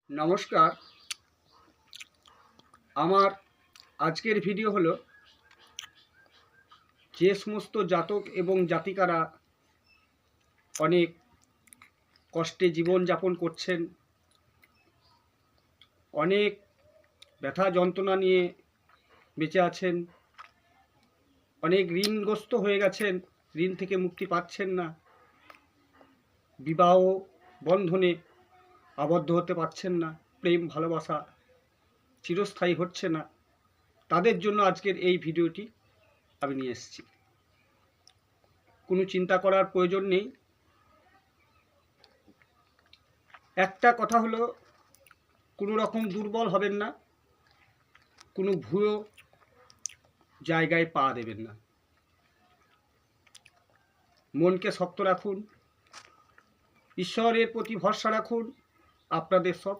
নমস্কার। আমার আজকের ভিডিও হলো যে সমস্ত জাতক এবং জাতিকারা অনেক কষ্টে জীবনযাপন করছেন, অনেক ব্যথা যন্ত্রণা নিয়ে বেঁচে আছেন, অনেক ঋণগ্রস্ত হয়ে গেছেন, ঋণ থেকে মুক্তি পাচ্ছেন না, বিবাহ বন্ধনে আবদ্ধ হতে পারছেন না, প্রেম ভালোবাসা চিরস্থায়ী হচ্ছে না, তাদের জন্য আজকের এই ভিডিওটি আমি নিয়ে এসেছি। কোনো চিন্তা করার প্রয়োজন নেই। একটা কথা হলো, কোনো রকম দুর্বল হবেন না, কোনো ভুয়ো জায়গায় পা দেবেন না। মনকে শক্ত রাখুন, ঈশ্বরের প্রতি ভরসা রাখুন, আপনাদের সব